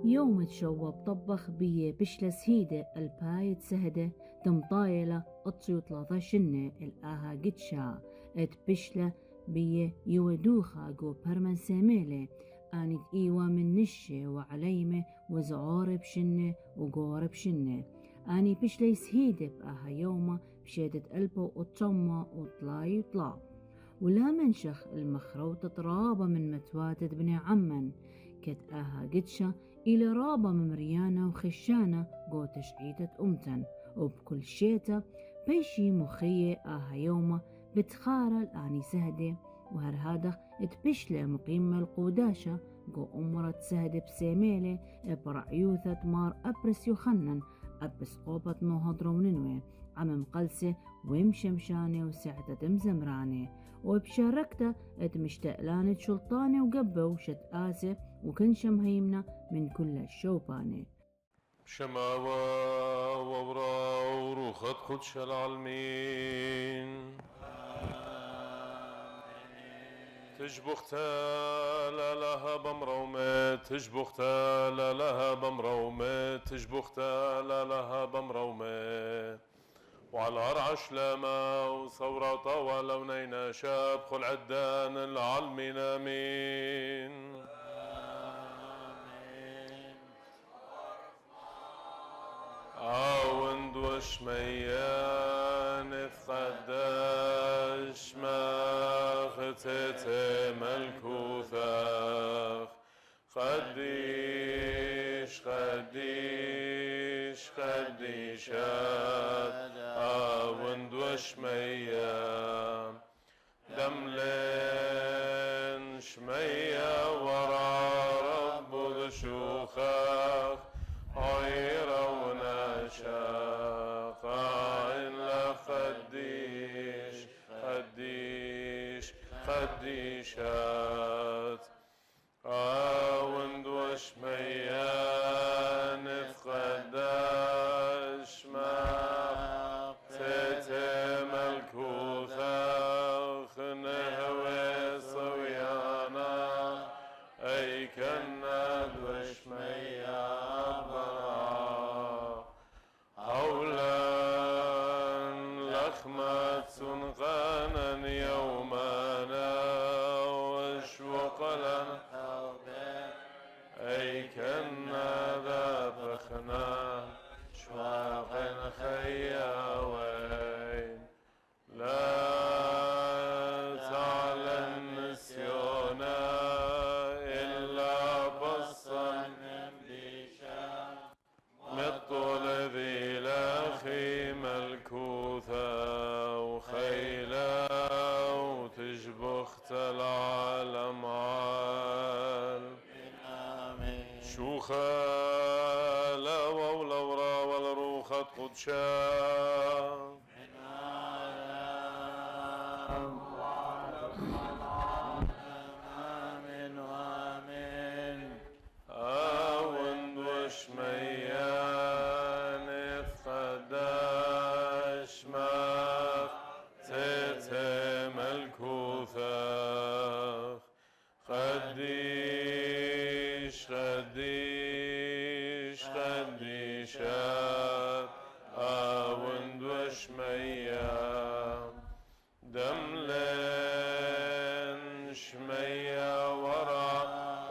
يوم تشوب طبخ بيه بشلة سهيدة الباية سهدة دم طايلة اطيو 13 الآها قدشا ات بشلة بيه يودوخا جو برمن ساميلة آنت إيوا من نشة وعليمة وزعور بشنة وقور بشنة آني بشلة سهيدة بآها يوما بشيدة قلبه وطمة وطلاي وطلا ولا منشخ المخروطة ترابة من متواتد بني عمن كت آها قدشة إلى رابة ممريانة وخشانة قو تشعيتة أمتن وبكل شيتا بيشي مخية آها يومة بتخارل آني سهدة وهرهادخ اتبشلة مقيمة القوداشة قو أمرت سهدة بسيميلة برعيوثة مار أبرس يخنن أبس قوبة نوهضروننوي عمم قلسة ومشمشانة وسعتة مزمرانة وبشاركته مشتقلانة شلطانة وقبة وشت آسة وكنشم هيمنة من كل الشوبانة شماوة وورا وروخت خدش العالمين تجبختا لا لها بمرومة تجبختا لا لها بمرومة تجبختا لا لها بمرومة وعلى رعش لما وصورة طوى لونينا شاب خل عدان العالمين امين عاوند وشميان خداش ما ختت ملكوثاخ خديش خديش خديشات عاوند وشميان دملين شميا ورا رب الشوخاخ عيرا ونشاقا إلا خديش خديش خديشات عاوند وشميان فقداش ما تتم الكوثاخ نهوي صويانا أي كنا وشميان غانا يومنا واشوق لنا أي كنا ذابخنا شواق خياوين لا تعلن نسيونا إلا بصا مطول ذي لاخي ملكوثا وخيلا وتجبخت العالم عال شوخا لا وولورا والروخة قدشا خديش خديش خديشات آوند وشميا دملين شميا ورا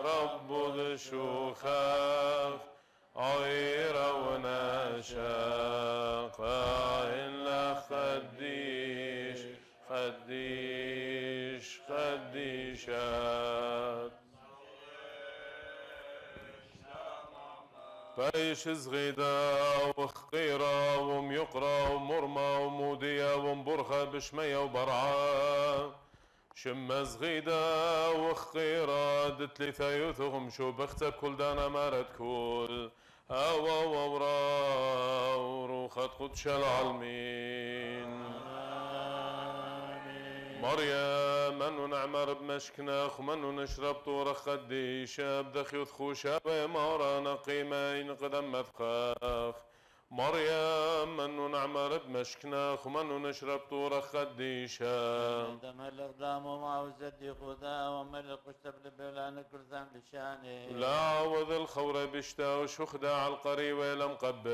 رب الشوخاخ عيرا ونشاقا إلا خديش خديش خديشات بايش زغيدة وخقيرة وميقرة ومرمى ومودية ومبرخة بشمية وبرعة شم زغيدة وخقيرة دتلي ثايوثهم شو بختك كل دانا مارد كل هوا وورا وروخة قدش العالمين مريم منو نعمر بمشكناخ ومنو نشرب طور خديشة بدخيوث خوشة بمارا نقيمين قدم مثخاخ مريم من نعمر بمشكناخ ومن نشرب طور خديشة دم الإقدام ومعوزة خدا وملك وشتبل بلان كرثان لشاني لا عوض الخورة بشتا وشخدة على القريبة لم قبل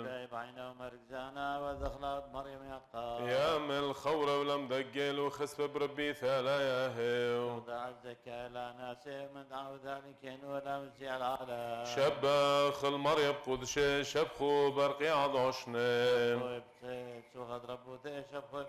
شايب عينه ومركزانا وذخلات مريم يقطع يا من الخورة ولم دقل وخسف بربي ثالا ياهو وضع الزكاة لا ناسي من دعو ذلك ولا وزي العالم شبخ المريم قدشة شبخو برقي عضوشنين سوخد ربوته شبخو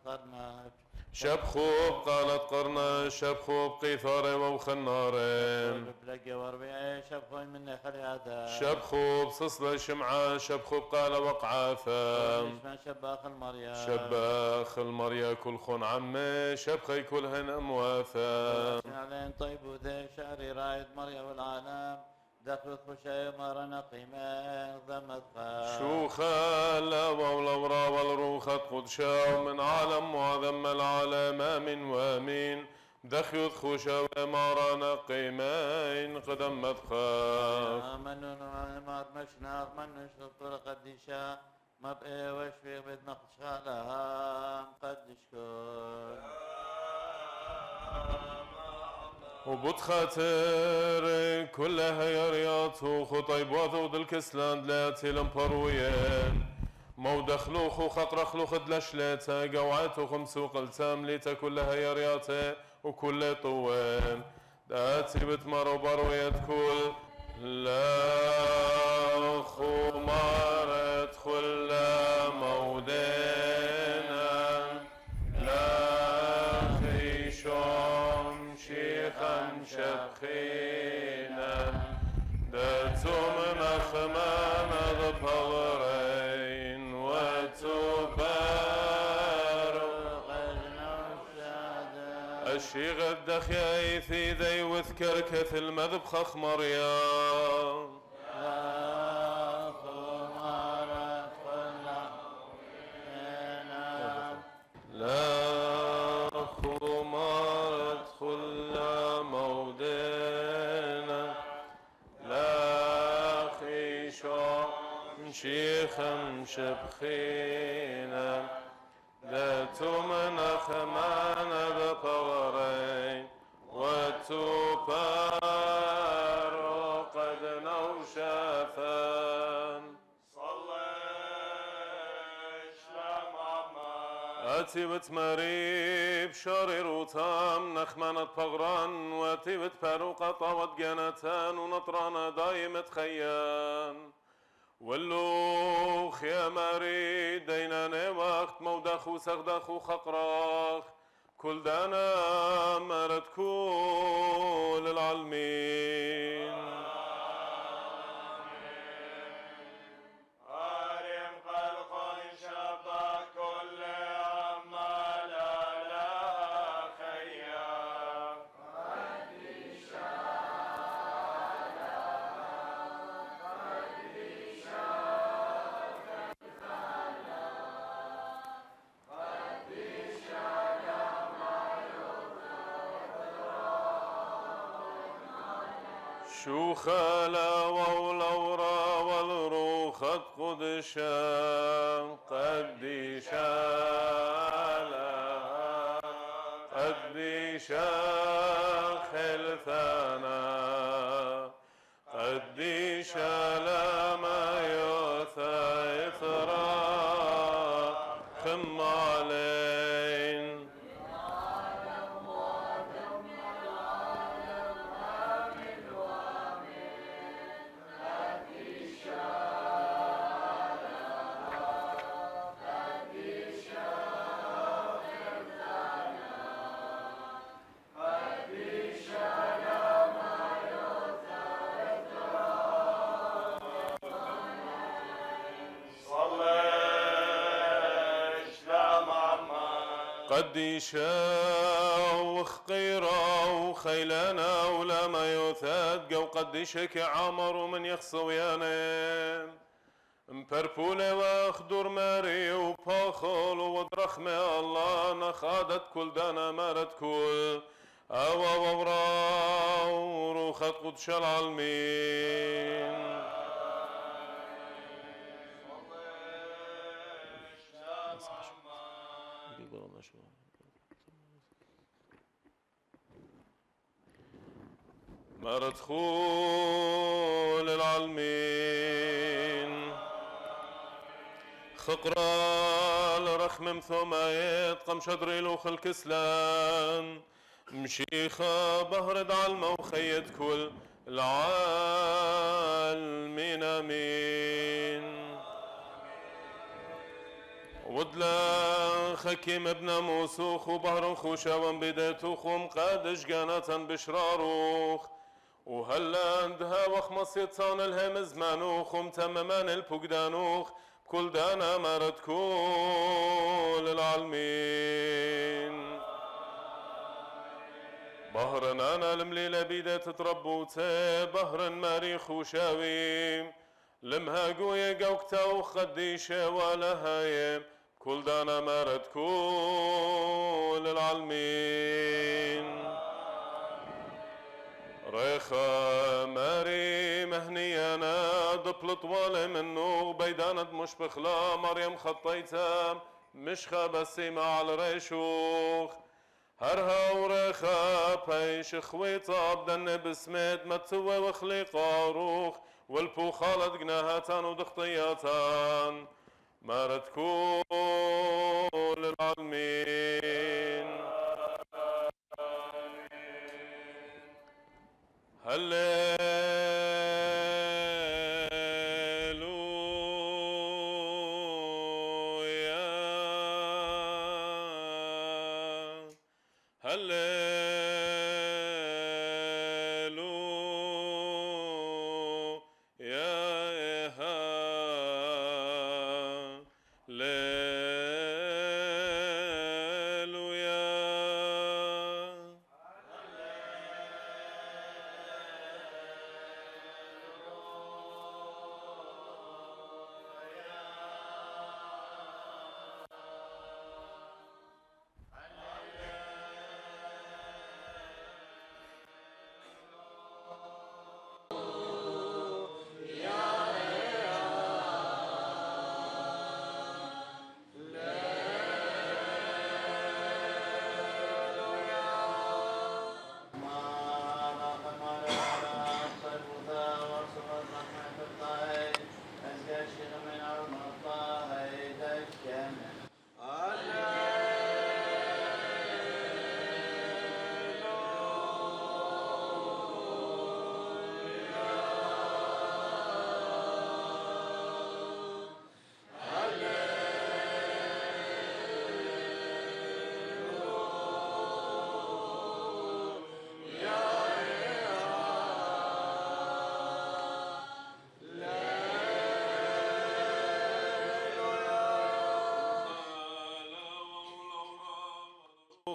قرنا شبخو قالت قرنا شبخو بقيثارة وخنارين بلقي وربيعي شبخو من خلياتا شبخو بصصلة شمعة شبخو بقال وقعافة ما شباخ المريم شباخ المريا كل خون عمي شبخي كلهن أمواثا علين طيب وذي شعري رايد مريم والعالم دخل خشاي مرنا قيمة ضمت شو خالا والورا والروخة قدشا ومن عالم وعظم العالم آمين وامين دخيوت خوشا ومارنا قيمين قدم مدخاف منون ومار مشناق منون شطور قديشا مبقى وشفيق بيت نقشا لها قدشكور وبط خاطر كلها يريات وخطيب وذود الكسلان لا تلم برويان مو دخلوخ وخقر خلوخ دلشلتا قوعت وخمسو قلتام ليتا كلها يريات وكل طوان داتي بتمرو برويات كل لا خمارت خل مودينا لا خيشوم شيخا شبخينا داتو من أخمان ضبغرين وتبارو الشيغ الدخيايثي ذي وذكر كث المذبخخ مريم لا خمار ادخل مودينا لا خيشو شيخا شبخينا لا تمن خمان بطغرين وتبار قد نوشافان أتي بتمريب شرير وتام نخمانة بغران وأتي بتفاروقة طاوت جنتان ونطرانا دايمة خيان واللوخ يا مري ديناني وقت مودخو سغدخو خقراخ كل دانا مرد كل العالمين شو خلا والورا والروخة قدشا قديشا قديشا خلثانا قديشا لما يوثى إثرا خم علين قديشا وخقيرا وخيلانا ولا ما يثاد قو قديشك عمر ومن يخصويانا مبربولة واخدر ماري وباخل ودرخمة الله نخادت كل دانا مارت كل أوا وورا وروخت قدش العالمين مرتخول العلمين خقرا لرخم ثمايت قم شدري لوخ الكسلان مشيخة بهرد علمة وخيد كل العالمين امين ودلا خكيم ابن موسوخ وبهر خوشا بديتوخ ومقادش قانة بشراروخ وهلا اندها وخمص يتصان الهمز مانوخ ومتممان البقدانوخ كل دانا مرد كل العالمين بهرن انا المليلة بيدة تتربوتي بهرن ماري خوشاوي لمها قوية قوكتا وخديشة ولا هايم كل دانا مرد كل العالمين ريخا ماري مهنيانا ضبل طوال منو بيدانة مش بخلا مريم خطيتها مش خبسي مع الريشوخ هرها وريخا بيش خويطة بدن بسميت متوى وخلي قاروخ والبو خالد قناهاتان ودخطياتان مرد كل العالمين هللويا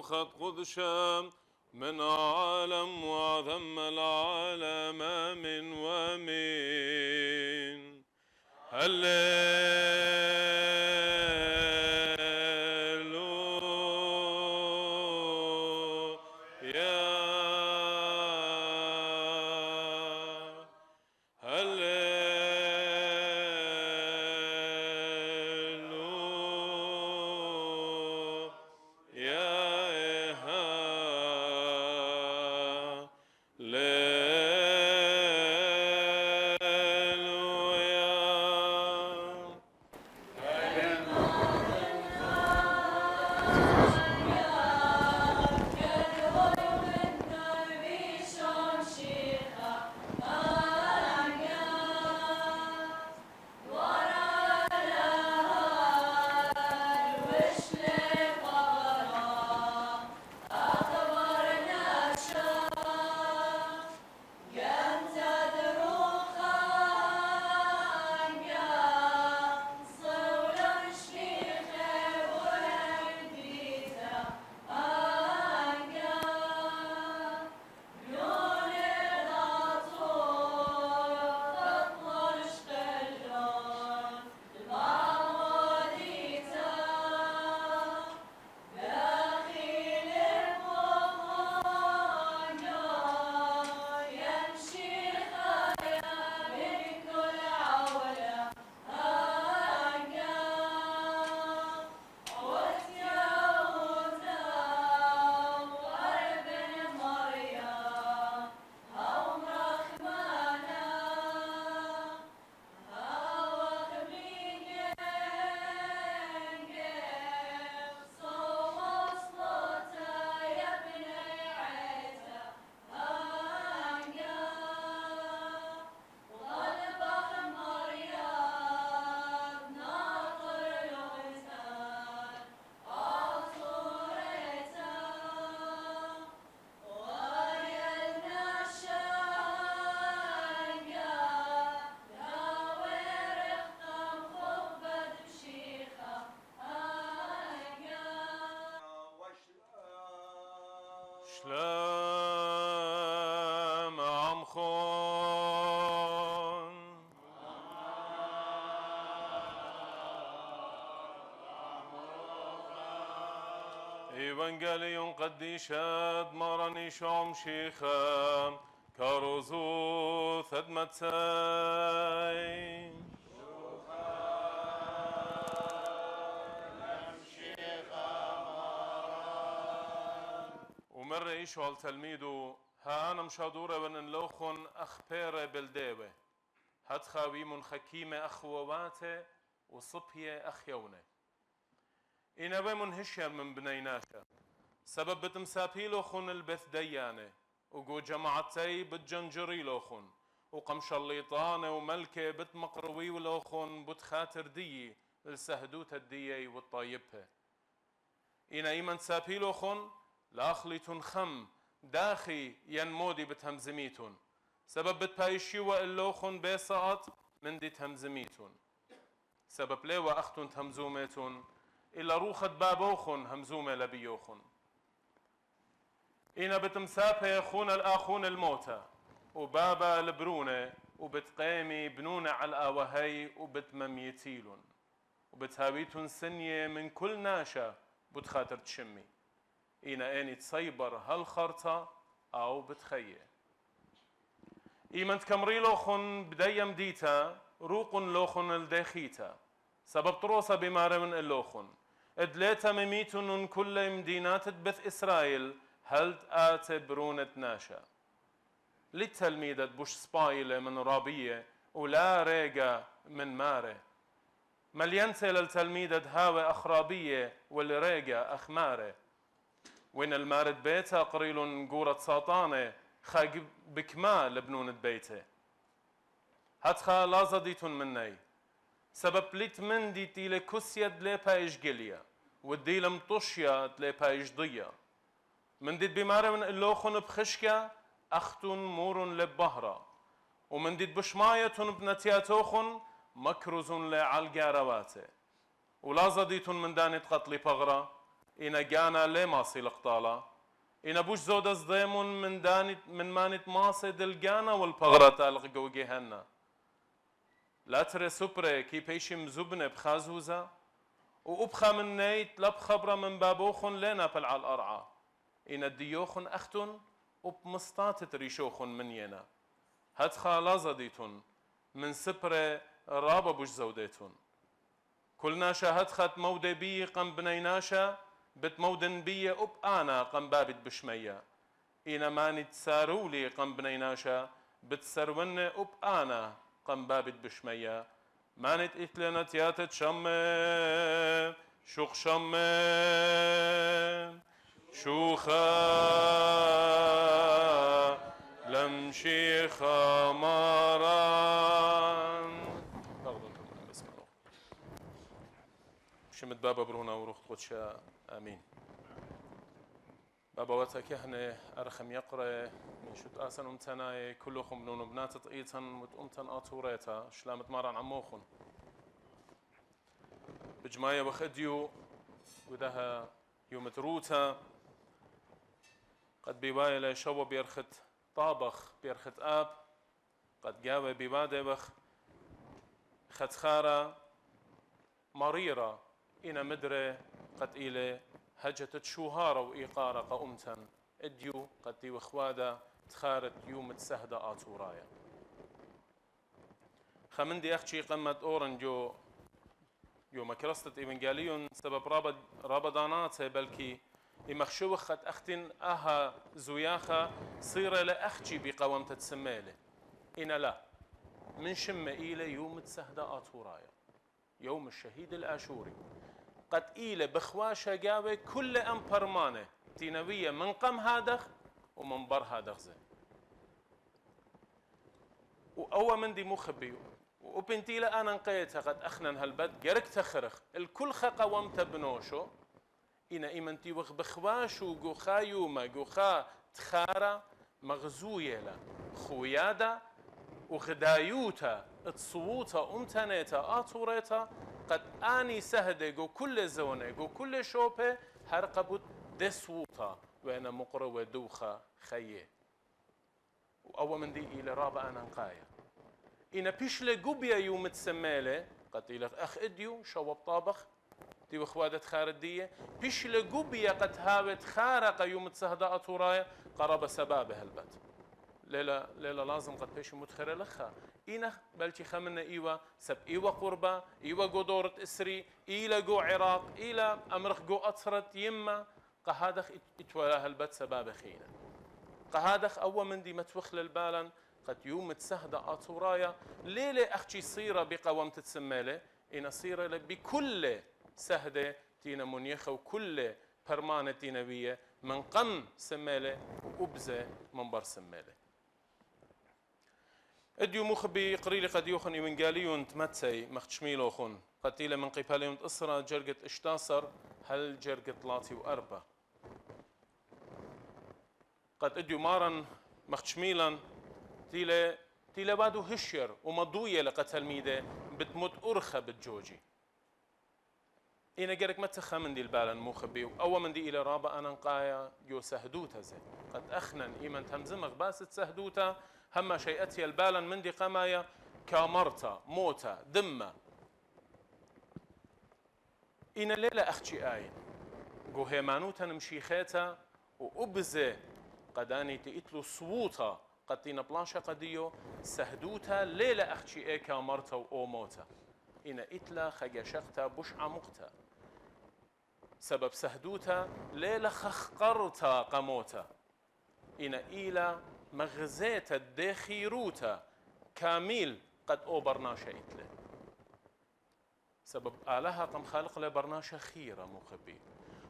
خد قدشا من عالم وعظم العالم من ومن هللويا إيفانجيليون قديشاد ماراني شوم شيخا كاروزو ثدمتساي ومر إيشو التلميذ ها أنا مشادورة ون لوخن أخبير بلديوه هتخاوي من خكيمة أخواته وصبية أخيونه إنا بمن هشير من بنيناشا سبب بتمسابي لوخن البث ديانه وقو جماعتي بتجنجري لوخن وقمش الليطانة وملكة بتمقروي ولوخن بتخاتر دي السهدوت الديي والطايبها إنا إيمن سابي لوخن لاخلي تنخم داخي ينمودي بتهمزميتون سبب بتبايشي وإلوخن بيساط من دي تهمزميتون سبب ليوا أختون تهمزوميتون إلا روخت بابوخن همزومة لبيوخن إنا بتمسابها يخون الآخون الموتى وبابا البرونة وبتقيمي بنونة على الآوهي وبتمميتيلون وبتهاويتون سنية من كل ناشا بتخاطر تشمي إنا إني تصيبر هالخرطة أو بتخيه إيمن تكمري لوخن بديم ديتا روقن لوخن الداخيتا سبب طروسة بمارة من اللوخن ادليتا مميتون كل مدينات بث إسرائيل هل تآت برونة ناشا للتلميذة بوش سبايلة من رابية ولا ريقة من مارة مليانتة للتلميذة هاوى أخرابية والريقة أخمارة وين المارد بيتا قريل قورة ساطانة خاق بكمال بنونة بيته هتخا لازديتون مني سبب ليت من دي تيلي كسيد لي بايش قليا ودي لمطشيا تلي بايش ضيا من دي بمارة من اللوخن بخشكا أختون مورن لبهرة ومن دي بشمايتون بنتياتوخن مكروزون لعالقا رواته ولازديتون من داني تقتلي بغرة إنا جانا لي ماسي لقطالة إنا بوش زود صديمون من داني من مانت ماسي دلقانا والبغرة تالق قوقيهنا لا تري سوبري كي بيشي مزبنة بخازوزة وأبخى من نيت لب خبرة من بابوخن لنا بلع الأرعى إن الديوخن أختن وبمسطات تريشوخن من ينا هتخا لازديتون من سبري رابا بوش زوديتون كل ناشا هتخت مودي بي قم بنيناشا بتمودن بي أب أنا قم بابت بشمية إنا ماني تسارولي قم بنيناشا بتسرون أب أنا قم بابت بشمية مانت إتلنا تياتت شمة شوخ شمة شوخا لمشيخا ماران بسم الله شمت بابا برونا وروح قدشا آمين بابا واتكهنة أرخم يقرأ من شد آسن أمتناي كلكم نون بنات طئيتن وتأمتن آتوريتا شلامت ماران عموخن بجماية وخديو ودها يوم تروتا قد بيبايلة شو بيرخت طابخ بيرخت آب قد جاوة ببادة بخ ختخارة مريرة إنا مدرة قد إلى هجت شوهارة وإيقارة قأمتن إديو قد دي وخوادة تخارت يوم تسهدة آتورايا خمندي أختي قمت أورنجو يوم كرستت إيفانجيليون سبب رابدانات بلكي إمخشوخت أختن أها زوياخة صيرة لأختي بقوامة تسميله إنا لا من شم إلى يوم تسهدة آتورايا يوم الشهيد الآشوري قد إيله بخواشة قاوة كل أمبرمانة تينوية من قم هادخ ومن بر هادخ زي وأول من دي مخبي وبنتي لا أنا نقيتها قد أخنن هالبد جرك تخرخ الكل خقومت بنوشو إنا إيمنتي وخ بخواشو جوخا يوما جوخا تخارة مغزوية لا خويادة وخدايوتا تصووتا أمتنيتا آتوريتا قد آني سهدة جو كل زونة جو كل شوبة هرقبت دسوطة وأنا مقروة دوخة خيه وأول من دي إلى رابع أنا نقايا إنا بيشلة قبيا يوم تسميله قد إلى أخ إديو شواب طابخ تي وخوادت خاردية بيش لقوبية قد هاوت خارقة يوم تسهداء طورايا قرب سبابه البت ليلة لازم قد بيش متخرة لخا إينا بلتي خمنا إيوا سب إيوا قربة إيوا قو دورة إسري إيلا قو عراق إيلا أمرخ قو أطرت يما قهادخ إتوالاه البت سباب خينا قهادخ أول من دي متوخل البالن قد يوم تسهداء طورايا ليلة أختي صيرة بقوام تتسميله إن صيرة بكل سهدة تينا منيخة وكل برمانة تينوية من قم سمالة وأبزة من بر سمالة اديو مخبي قريلي قد يوخن إيوانجاليون تمتسي مختشميلوخن قتيلة من قباليون أسرة جرقت اشتاصر هل جرقت لاتي وأربا قد اديو مارن مختشميلا تيلة بادو هشير ومضوية لقتل ميدة بتموت أرخى بالجوجي إنا جرك متخا من دي البالن مخبي أو من دي إلى رابع أنا نقايا جو سهدوتا زي قد أخنن إيمن تمزمغ باست سهدوتا هما شيئتي البالن من دي قمايا كامرتا موتا دمة إنا ليلة أختي آين جو هيمانوتا نمشيخيتا وأبزي قداني تقتلو صوتا قد تينا بلاشا قديو سهدوتا ليلة أختي إيه كامرتا وأو موتا إنا إتلا خجشقتا بش عمقتا سبب سهدوتا ليلة خخقرتا قموتا إنا إيلا مغزيتا ديخيروتا كاميل قد أو برناشا إتلا سبب آلها قم خالق لبرناشا خيرا مخبي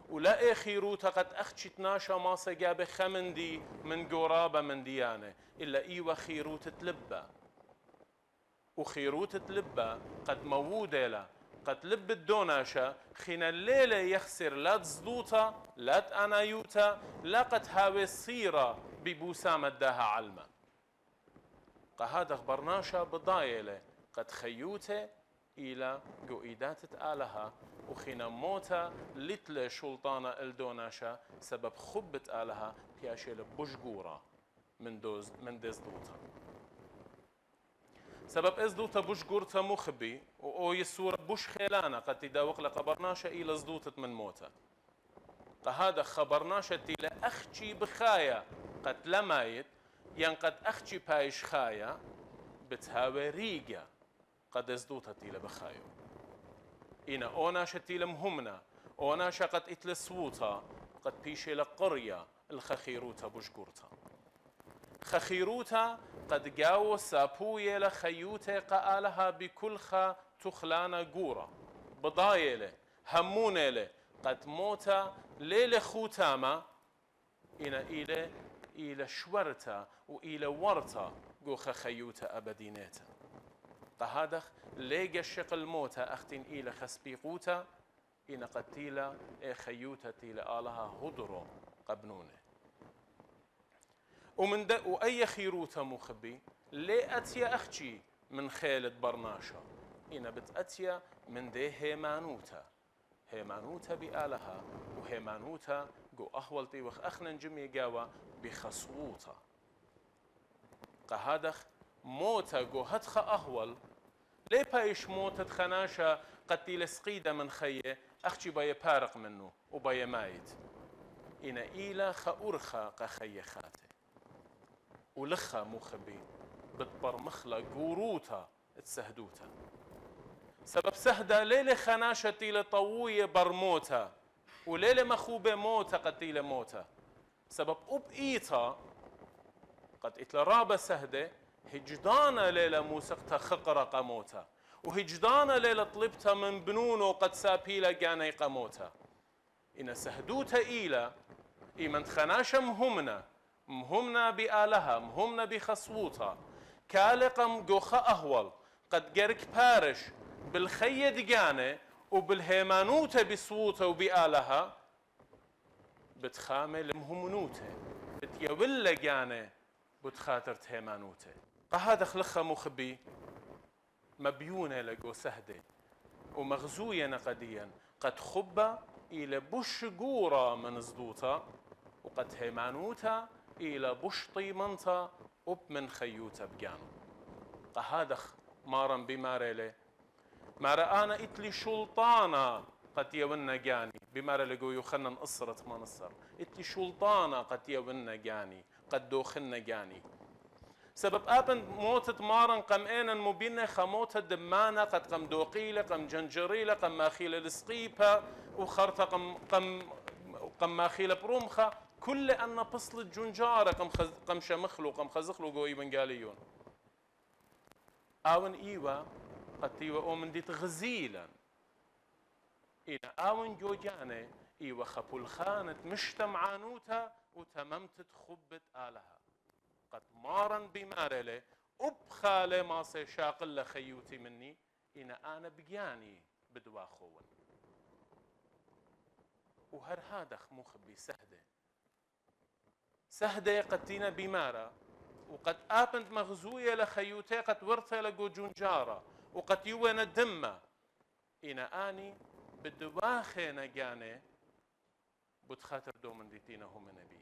ولا إيه خيروتا قد أخشت ناشا ما سجاب خمندي من قرابة من ديانة إلا إيوة خيروت تلبى وخيروت تلبى قد موودة لا قد لب الدوناشا خينا الليلة يخسر لا تزدوتا لا تأنايوتا لا قد هاوي صيرة ببوسامة داها علما قهاد أخبرناشا بضايلة قد خيوته إلى قوئيدات آلها وخينا موتا لتل شلطانة الدوناشا سبب خبة آلها بياشيل بشقورة من دزدوتا سبب ازدوتا بوش قورتا مخبي او يسور بوش خيلانا قد تداوق لقبرناشا إلى زدوتت من موتا قهذا خبرناشا تيلا أختي بخايا قد لمايت ين قد أختي بايش خايا بتهاوي ريقا قد ازدوتا تيلا بخايو إنا أوناشا تيلا مهمنا أوناشا قد إتل صوتا قد بيشي لقرية الخخيروتا بوش قورتا خخيروتا قد جاو سابوية لخيوتة قالها بكل خا تخلانا قورة بضايلة همونة قد موتا ليلة خوتاما إنا إلى شورتا وإلى ورتا جو خخيوتا أبدينيتا قهادخ ليجا الشقل موتا أختين إلى خسبيقوتا إنا قد تيلا خيوتا تيلا آلها هدرو قبنونه وأي خيروتا مخبي ليه أتيا أختي من خيلة برناشا إنا بتأتيا من دي هيمانوتا بآلها وهيمانوتا جو أهولتي وخ أخنا جمي جاوا بخصووتا قهادخ موتا جو هتخ أهول ليه بايش موتا تخناشا قد تلسقيدا من خيه أختي باي بارق منه وباي مايت إنا إيلا خأورخا قخي خاته ولخا مخبي بتبرمخلا قوروتا تسهدوتا سبب سهدة ليلة خناشة تيلة طوية برموتا وليلة مخوبة موتا قتيلة موتا سبب إيتا قد إتلرابة سهدة هجدانا ليلة موسقتا خقرة موتا وهجدانا ليلة طلبتا من بنونو قد سابيلا جانا قموتا إن سهدوتا إيلا إيمن خناشة مهمنا بآلها مهمنا بخصووتا كالقم جوخا أهول قد جرك بارش بالخية دقانة وبالهيمانوتا بصوتا وبآلها بتخامل مهمنوتا بتيولا جانة بتخاطرت هيمانوتا قهذا خلخة مخبي مبيونة لجو سهدة ومغزوية نقديا قد خبة إلى بش قورة من زدوتا وقد هيمانوتا إلى بشطي منطا وبمن خيوتا بجانو قهادخ مارن بماريلي مارا أنا إتلي شلطانا قد يونا جاني بمارا لقو يخنن أصرت ما نصر إتي شلطانة قد يونا جاني قد دوخنا جاني سبب آبن موتت مارن قم إينا مبينة خموتة دمانة قد قم دوقيلة قم جنجريلة قم ماخيلة لسقيبة وخرطة قم ماخيلة برومخة كل أن بصل الجنجارة قم شمخلو قم خزخلو قوي بنقاليون آون إيوة قد تيوة أومن ديت غزيلا إنا آون جوجانة إيوة خبول خانت مشتمعانوتا وتممت خبت آلها قد مارن بمارله أبخالي ما سيشاقل خيوتي مني إنا أنا بجاني بدواخون وهر هذا مخبي سهدة قد تينا بمارة وقد آبنت مغزوية لخيوتي قد ورثة لقو جنجارة وقد يوانا دمة إنا آني بدواخي نجاني بتخاطر دومن ديتينا هم نبيه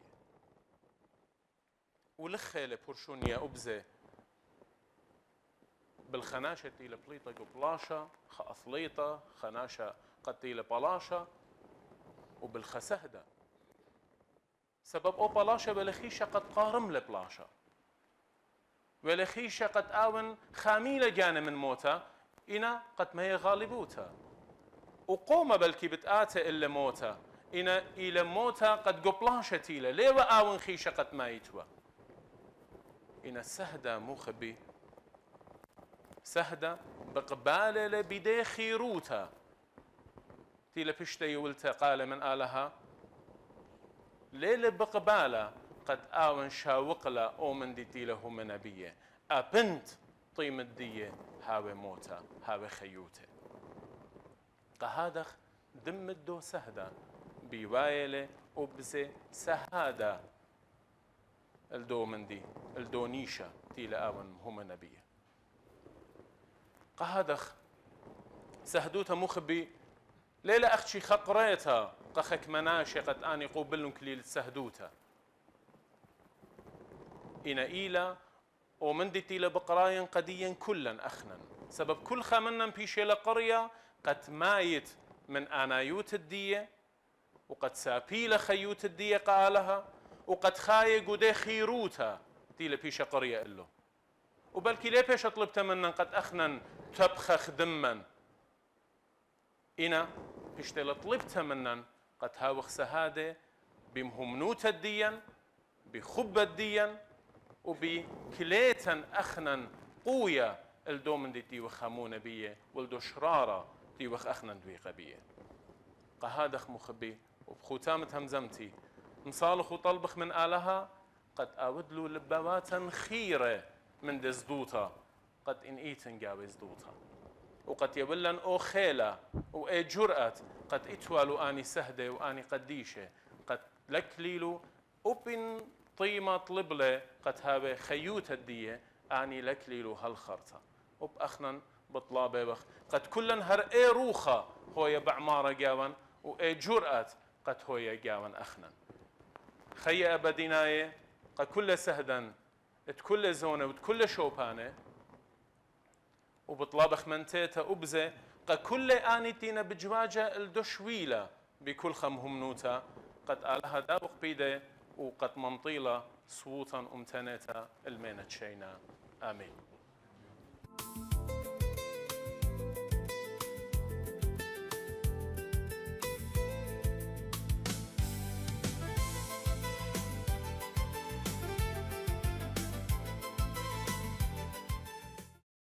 ولخيلة بورشونيا أبزة بالخناشة تيلا بليطة قبلاشة خأصليطة خناشة قد تيلا بلاشة وبالخسهدة سبب أو بلاشة بلخيشة قد قارم لبلاشة ولخيشة قد آون خاميلة جانا من موتا إنا قد ما يغالبوتا وقوم بلكي بتآتا إلا موتا إنا إلى موتا قد قبلاشة تيلا ليه آون خيشة قد ما يتوى إن السهدة مخبي سهدة بقبالة لبدي خيروتا تيلا بشتي ولتا قال من آلها ليلة بقبالة قد آون شاوقلا أو من دي تيلا هم نبيه أبنت طيم الدية هاوي موتا هاوي خيوته قهادخ دم الدو سهدة بيوايلة أبزي سهادة الدو من دي الدو نيشة تيلا آون هم نبيه قهادخ سهدوتا مخبي ليلة أختشي خقريتا قخك مناشي قد آني قوبلن كليل سهدوتا إنا إيلا ومن دي تيلا بقراين قديا كلا أخنا سبب كل خامنا بيشي لقرية قد مايت من آنايوت الدية وقد سابيل خيوت الدية قالها وقد خاي قدي خيروتا تيلا بيشي قرية إلو وبلكي ليه بيش طلبت منا قد أخنا تبخخ دما إنا بيش تيلا طلبت منا قد هاوخ سهادة بمهمنوت الديا بخب الديا وبكليتا أخنا قوية الدومن دي تيوخ خامونة بيه والدو شرارة تيوخ أخنا دويقة بيه قهادخ مخبي وبختامة همزمتي مصالخ وطلبخ من آلها قد أودلو لبواتا خيرة من دزدوتا قد إن إيتن جاوز دوتا وقد يبلن أو خيلة وأي جرأة قد إتوالو آني سهدة وآني قديشة قد لكليلو وبن طيمة طلبلة قد هاوي خيوت الدية آني لكليلو هالخرطة وبأخنا بطلابة بخ قد كلن هر اي روخة هو بعمارة جاون واي جرأة قد هو جاون أخنا خي أبديناية قد كل سهدا كل زونة وكل شوبانة وبطلابخ منتيتا أبزة قد كل آنيتينا بجواجة الدشويلة بكل خمهم نوتا قد آلها دابق بيدي وقد منطيلة صوتا أمتنتا المينة شينا آمين